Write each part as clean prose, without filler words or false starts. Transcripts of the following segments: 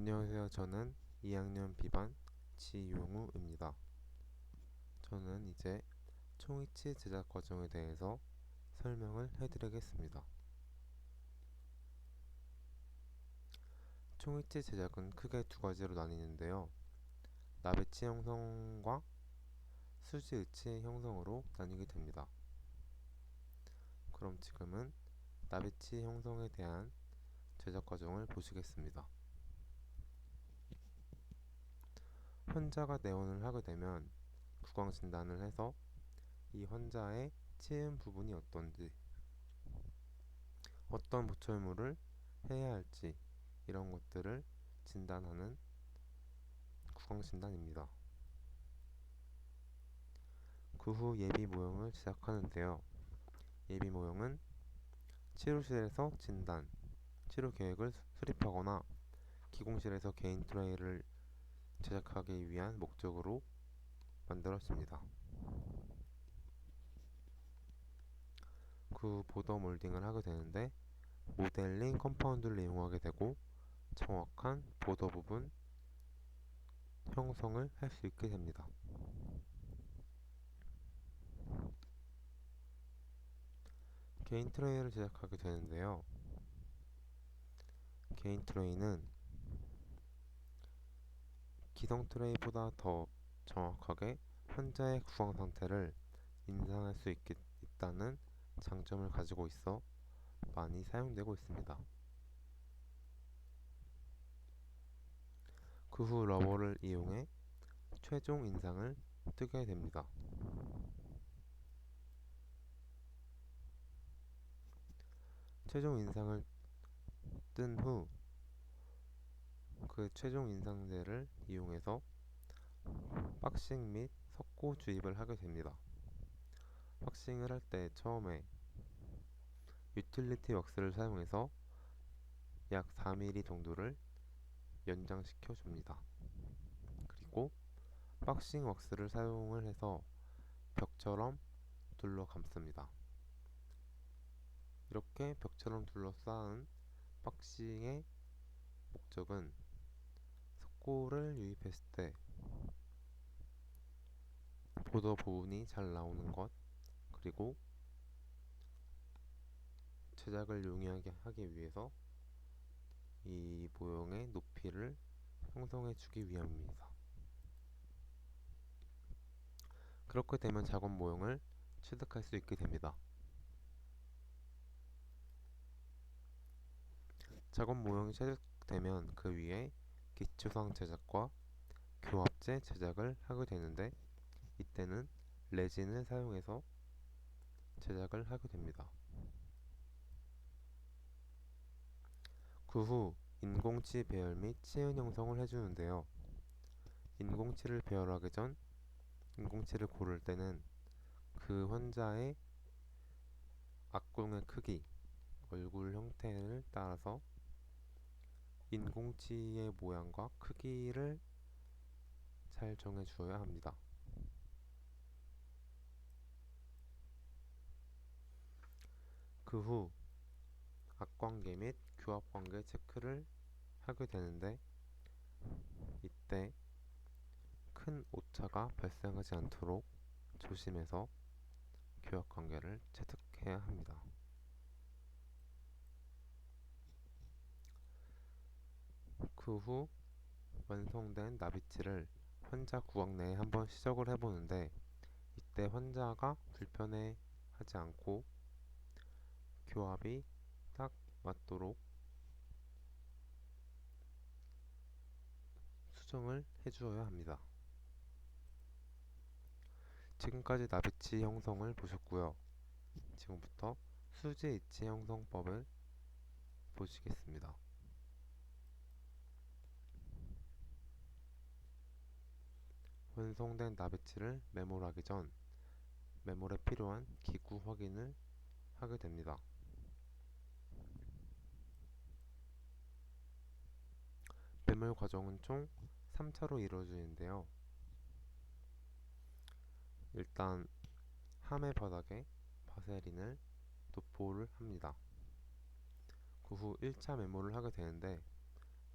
안녕하세요. 저는 2학년 B반 지용우입니다. 저는 이제 총이치 제작 과정에 대해서 설명을 해드리겠습니다. 총이치 제작은 크게 두 가지로 나뉘는데요. 나베치 형성과 수지 의치 형성으로 나뉘게 됩니다. 그럼 지금은 나베치 형성에 대한 제작 과정을 보시겠습니다. 환자가 내원을 하게 되면 구강 진단을 해서 이 환자의 치은 부분이 어떤지, 어떤 보철물을 해야 할지 이런 것들을 진단하는 구강 진단입니다. 그 후 예비 모형을 시작하는데요. 예비 모형은 치료실에서 진단, 치료 계획을 수립하거나 기공실에서 개인 트레이를 제작하기 위한 목적으로 만들었습니다. 그 후 보더 몰딩을 하게 되는데 모델링 컴파운드를 이용하게 되고 정확한 보더 부분 형성을 할 수 있게 됩니다. 개인 트레이를 제작하게 되는데요. 개인 트레이는 기성 트레이보다 더 정확하게 환자의 구강 상태를 인상할 수 있다는 장점을 가지고 있어 많이 사용되고 있습니다. 그 후 러버를 이용해 최종 인상을 뜨게 됩니다. 최종 인상을 뜬 후 그 최종 인상제를 이용해서 박싱 및 석고 주입을 하게 됩니다. 박싱을 할 때 처음에 유틸리티 왁스를 사용해서 약 4mm 정도를 연장시켜 줍니다. 그리고 박싱 왁스를 사용을 해서 벽처럼 둘러 감습니다. 이렇게 벽처럼 둘러싸은 박싱의 목적은 석고를 유입했을 때 보더 부분이 잘 나오는 것, 그리고 제작을 용이하게 하기 위해서 이 모형의 높이를 형성해 주기 위함입니다. 그렇게 되면 작업 모형을 취득할 수 있게 됩니다. 작업 모형이 취득되면 그 위에 기초상 제작과 교합제 제작을 하게 되는데 이때는 레진을 사용해서 제작을 하게 됩니다. 그 후 인공치 배열 및 치은 형성을 해주는데요. 인공치를 배열하기 전 인공치를 고를 때는 그 환자의 악궁의 크기, 얼굴 형태를 따라서 인공치의 모양과 크기를 잘 정해 주어야 합니다. 그 후 악관계 및 교합관계 체크를 하게 되는데 이때 큰 오차가 발생하지 않도록 조심해서 교합관계를 체득해야 합니다. 그 후 완성된 나비치를 환자 구강 내에 한번 시적을 해보는데 이때 환자가 불편해하지 않고 교합이 딱 맞도록 수정을 해주어야 합니다. 지금까지 나비치 형성을 보셨고요. 지금부터 수지 이치 형성법을 보시겠습니다. 완성된 나비치를 매몰하기 전 매몰에 필요한 기구 확인을 하게 됩니다. 매몰 과정은 총 3차로 이루어지는데요. 일단 함의 바닥에 바세린을 도포를 합니다. 그 후 1차 매몰을 하게 되는데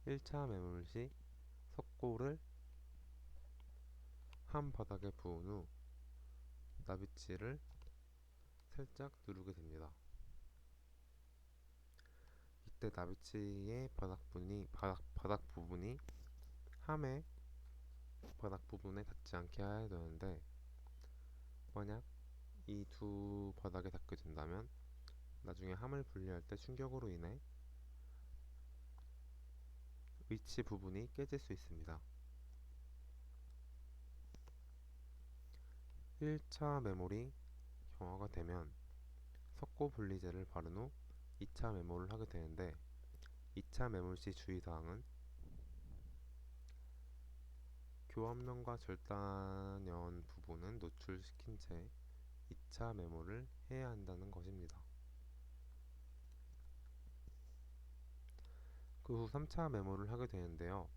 1차 매몰 시 석고를 한 바닥에 부은 후 나비치를 살짝 누르게 됩니다. 이때 나비치의 바닥 부분이 함의 바닥 부분에 닿지 않게 해야 되는데, 만약 이 두 바닥에 닿게 된다면 나중에 함을 분리할 때 충격으로 인해 위치 부분이 깨질 수 있습니다. 1차 매몰이 경화가 되면 석고 분리제를 바른 후 2차 매몰을 하게 되는데, 2차 매몰 시 주의사항은 교합면과 절단연 부분은 노출시킨 채 2차 매몰을 해야 한다는 것입니다. 그 후 3차 매몰을 하게 되는데요.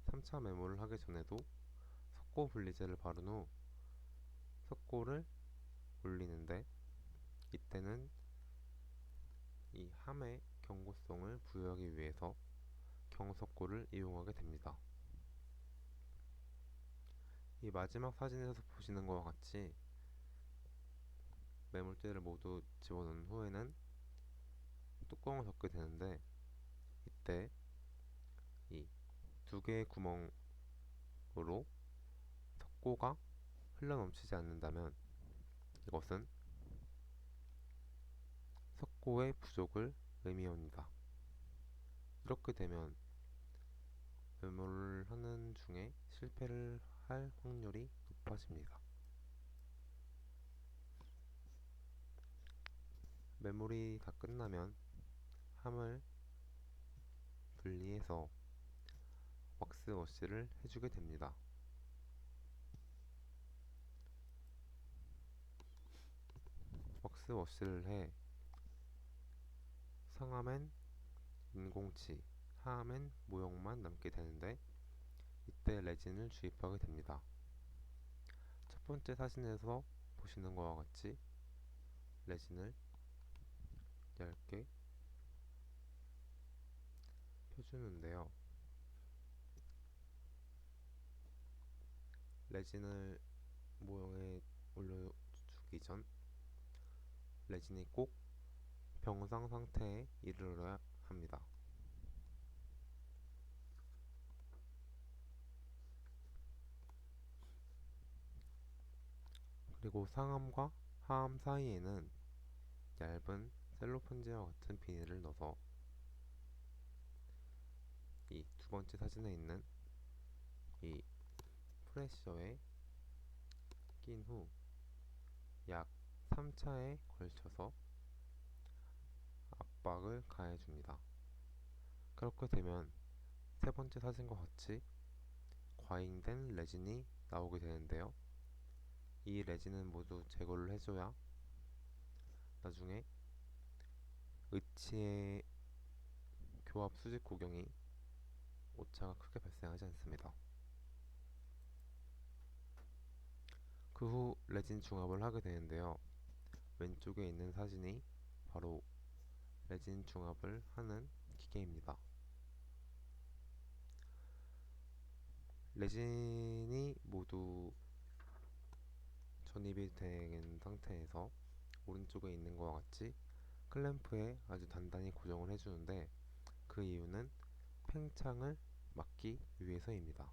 3차 매몰을 하기 전에도 석고 분리제를 바른 후 석고를 올리는데, 이때는 이 함의 경고성을 부여하기 위해서 경석고를 이용하게 됩니다. 이 마지막 사진에서 보시는 것과 같이 매몰대를 모두 집어넣은 후에는 뚜껑을 덮게 되는데, 이때 이 두 개의 구멍으로 석고가 흘러넘치지 않는다면 이것은 석고의 부족을 의미합니다. 이렇게 되면 매몰을 하는 중에 실패를 할 확률이 높아집니다. 매몰이 다 끝나면 함을 분리해서 왁스 워시를 해주게 됩니다. 왁스 워시를 해 상함엔 인공치, 하함엔 모형만 남게 되는데, 이때 레진을 주입하게 됩니다. 첫 번째 사진에서 보시는 것과 같이 레진을 얇게 펴주는데요. 레진을 모형에 올려주기 전 레진이 꼭 병상 상태에 이르러야 합니다. 그리고 상함과 하함 사이에는 얇은 셀로폰지와 같은 비닐을 넣어서 이 두 번째 사진에 있는 이 프레셔에 낀 후 약 3차에 걸쳐서 압박을 가해줍니다. 그렇게 되면 세 번째 사진과 같이 과잉된 레진이 나오게 되는데요. 이 레진은 모두 제거를 해줘야 나중에 의치의 교합 수직 구경이 오차가 크게 발생하지 않습니다. 그 후 레진 중합을 하게 되는데요. 왼쪽에 있는 사진이 바로 레진 중합을 하는 기계입니다. 레진이 모두 전입이 된 상태에서 오른쪽에 있는 것과 같이 클램프에 아주 단단히 고정을 해주는데, 그 이유는 팽창을 막기 위해서입니다.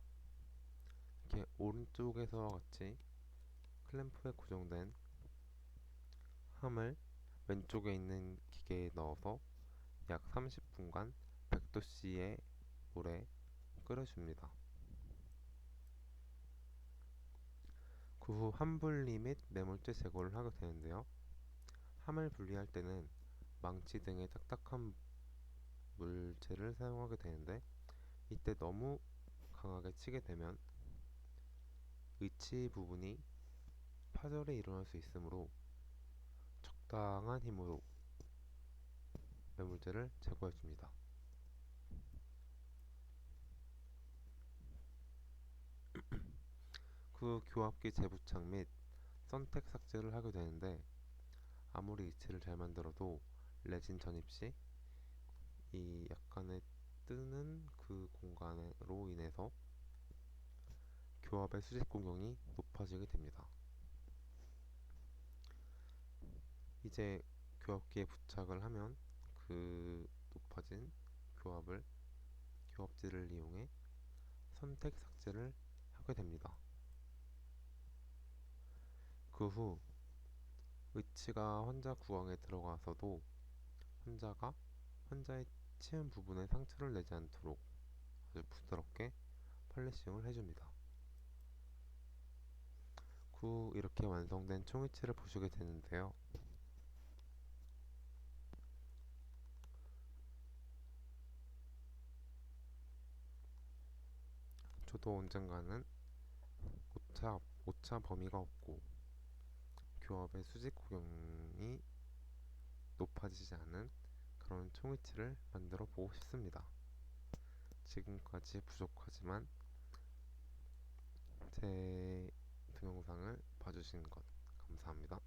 이렇게 오른쪽에서와 같이 클램프에 고정된 함을 왼쪽에 있는 기계에 넣어서 약 30분간 100도씨의 물에 끓여줍니다. 그 후 함 분리 및 매몰제 제거를 하게 되는데요. 함을 분리할 때는 망치 등의 딱딱한 물체를 사용하게 되는데, 이때 너무 강하게 치게 되면 의치 부분이 파절이 일어날 수 있으므로 적당한 힘으로 매물체를 제거해줍니다. 그 교합기 재부착 및 선택 삭제를 하게 되는데, 아무리 위치를 잘 만들어도 레진 전입 시 이 약간의 뜨는 그 증가로 인해서 교합의 수직 공용이 높아지게 됩니다. 이제 교합기에 부착을 하면 그 높아진 교합지를 이용해 선택 삭제를 하게 됩니다. 그 후 의치가 환자 구강에 들어가서도 환자의 치은 부분에 상처를 내지 않도록 아주 부드럽게 펄리싱을 해줍니다. 그 후 이렇게 완성된 총이치를 보시게 되는데요. 저도 언젠가는 오차 범위가 없고 교합의 수직 구경이 높아지지 않은 그런 총이치를 만들어 보고 싶습니다. 지금까지 부족하지만 제 동영상을 봐주신 것 감사합니다.